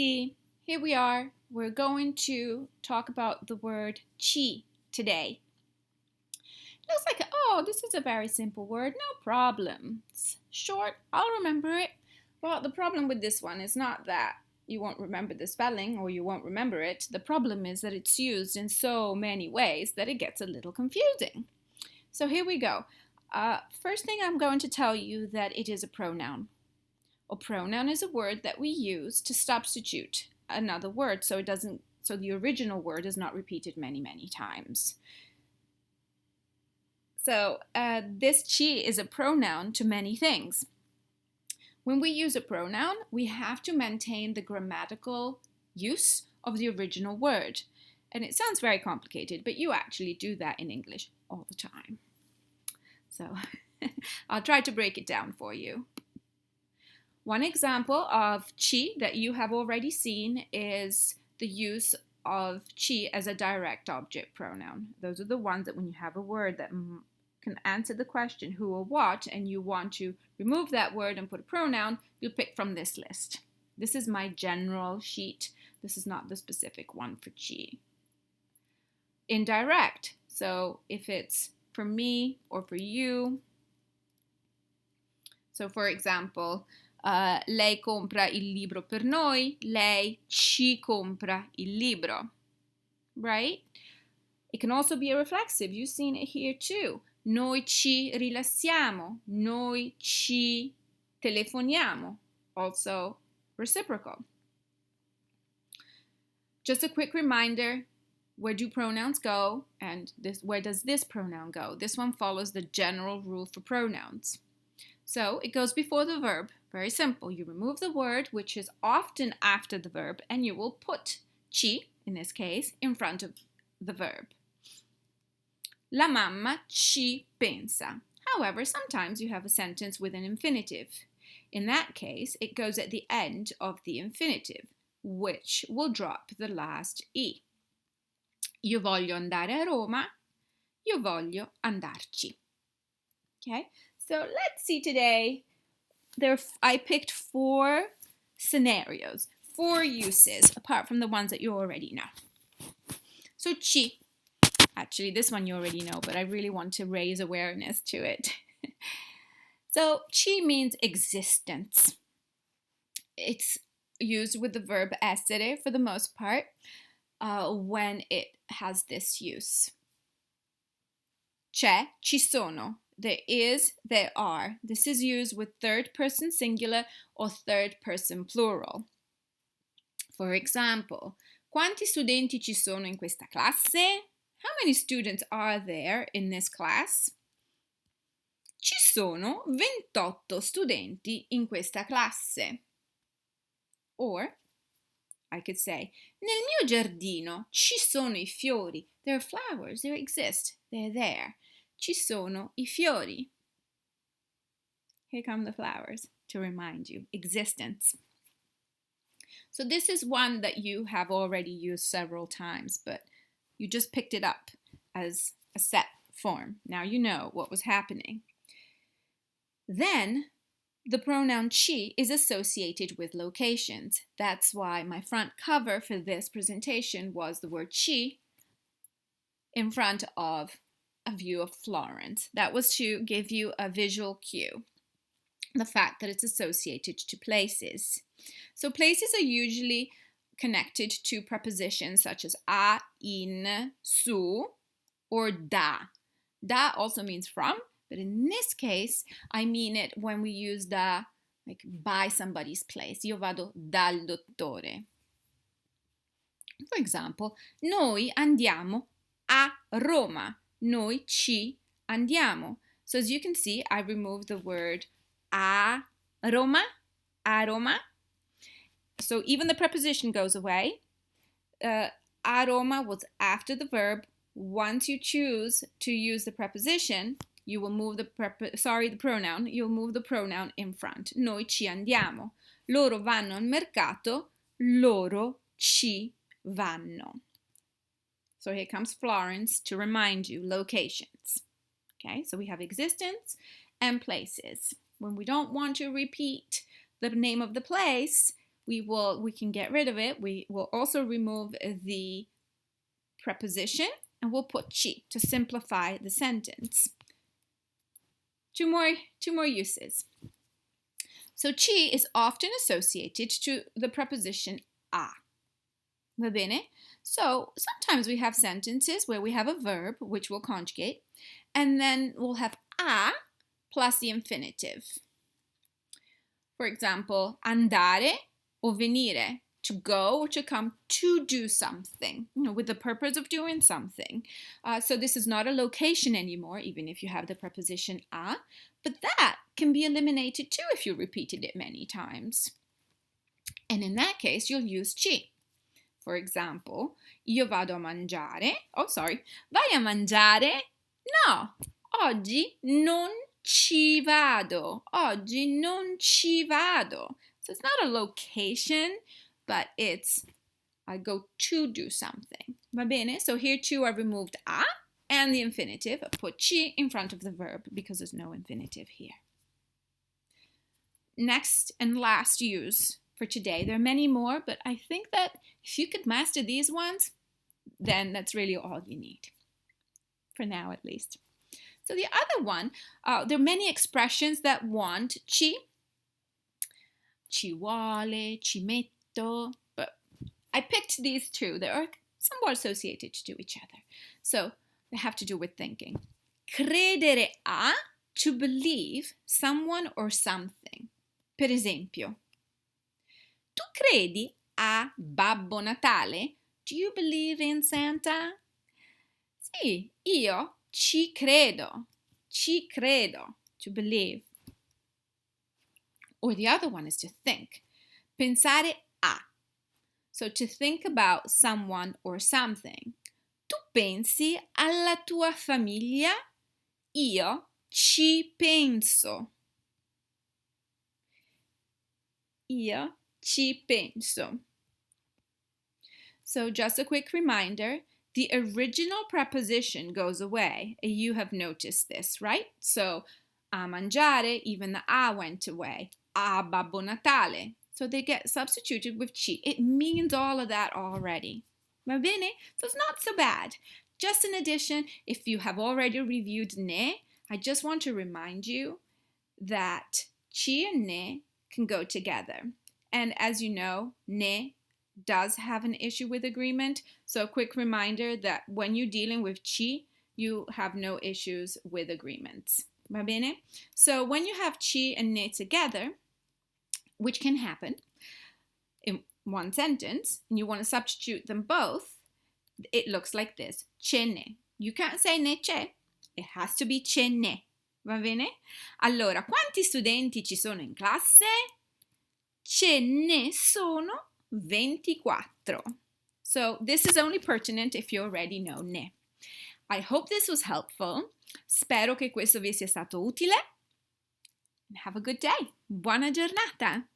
Here we are. We're going to talk about the word chi today. Looks like, oh, this is a very simple word, no problem. It's short, I'll remember it. Well, the problem with this one is not that you won't remember the spelling or you won't remember it. The problem is that it's used in so many ways that it gets a little confusing. So here we go. First thing I'm going to tell you that it is a pronoun. A pronoun is a word that we use to substitute another word so the original word is not repeated many times. So this chi is a pronoun to many things. When we use a pronoun, we have to maintain the grammatical use of the original word. And it sounds very complicated, but you actually do that in English all the time. So I'll try to break it down for you. One example of chi that you have already seen is the use of chi as a direct object pronoun. Those are the ones that when you have a word that can answer the question who or what and you want to remove that word and put a pronoun, you'll pick from this list. This is my general sheet. This is not the specific one for chi. Indirect. So if it's for me or for you. So for example, lei compra il libro per noi, lei ci compra il libro, right? It can also be a reflexive. You've seen it here too. Noi ci rilassiamo, noi ci telefoniamo, also reciprocal. Just a quick reminder, where do pronouns go and where does this pronoun go? This one follows the general rule for pronouns. So it goes before the verb. Very simple. You remove the word, which is often after the verb, and you will put ci, in this case, in front of the verb. La mamma ci pensa. However, sometimes you have a sentence with an infinitive. In that case, it goes at the end of the infinitive, which will drop the last I. Io voglio andare a Roma. Io voglio andarci. Okay? So let's see today. I picked 4 scenarios, 4 uses, apart from the ones that you already know. So chi. Actually, this one you already know, but I really want to raise awareness to it. So chi means existence. It's used with the verb essere for the most part when it has this use. C'è, ci sono. There is, there are. This is used with third person singular or third person plural. For example, quanti studenti ci sono in questa classe? How many students are there in this class? Ci sono 28 studenti in questa classe. Or, I could say, nel mio giardino ci sono I fiori. There are flowers, they exist, they're there. Ci sono I fiori. Here come the flowers to remind you. Existence. So this is one that you have already used several times, but you just picked it up as a set form. Now you know what was happening. Then the pronoun chi is associated with locations. That's why my front cover for this presentation was the word chi in front of a view of Florence. That was to give you a visual cue, the fact that it's associated to places. So places are usually connected to prepositions such as a, in, su, or da. Da also means from, but in this case, I mean it when we use da, like by somebody's place. Io vado dal dottore. For example, noi andiamo a Roma. Noi ci andiamo. So as you can see, I removed the word a Roma. So even the preposition goes away. A Roma was after the verb. Once you choose to use the preposition, you will move the pronoun. You'll move the pronoun in front. Noi ci andiamo. Loro vanno al mercato. Loro ci vanno. So here comes Florence to remind you locations. Okay, so we have existence and places. When we don't want to repeat the name of the place, we can get rid of it. We will also remove the preposition and we'll put ci to simplify the sentence. Two more uses. So ci is often associated to the preposition a. Va bene? So sometimes we have sentences where we have a verb, which we'll conjugate, and then we'll have a plus the infinitive. For example, andare or venire, to go or to come, to do something, with the purpose of doing something. So this is not a location anymore, even if you have the preposition a, but that can be eliminated too if you repeated it many times. And in that case, you'll use ci. For example, io vado a mangiare. Oh, sorry. Vai a mangiare? No, oggi non ci vado. Oggi non ci vado. So it's not a location, but it's I go to do something. Va bene? So here too I removed a and the infinitive. I put ci in front of the verb because there's no infinitive here. Next and last use for today. There are many more, but I think that if you could master these ones, then that's really all you need. For now, at least. So the other one, there are many expressions that want ci. Ci vuole, ci metto, but I picked these two. They are somewhat associated to each other. So they have to do with thinking. Credere a, to believe someone or something. Per esempio, tu credi a Babbo Natale? Do you believe in Santa? Sì, io ci credo. Ci credo, to believe. Or the other one is to think. Pensare a. So to think about someone or something. Tu pensi alla tua famiglia? Io ci penso. Io ci penso. So just a quick reminder, the original preposition goes away. You have noticed this, right? So a mangiare, even the a went away. A Babbo Natale. So they get substituted with ci. It means all of that already. Va bene? So it's not so bad. Just in addition, if you have already reviewed ne, I just want to remind you that ci and ne can go together. And as you know, ne does have an issue with agreement. So a quick reminder that when you're dealing with ci, you have no issues with agreements. Va bene? So when you have ci and ne together, which can happen in one sentence, and you want to substitute them both, it looks like this. Ce ne. You can't say ne c'è. It has to be ce ne. Va bene? Allora, quanti studenti ci sono in classe? Ce ne sono 24. So this is only pertinent if you already know ne. I hope this was helpful. Spero che questo vi sia stato utile. And have a good day. Buona giornata.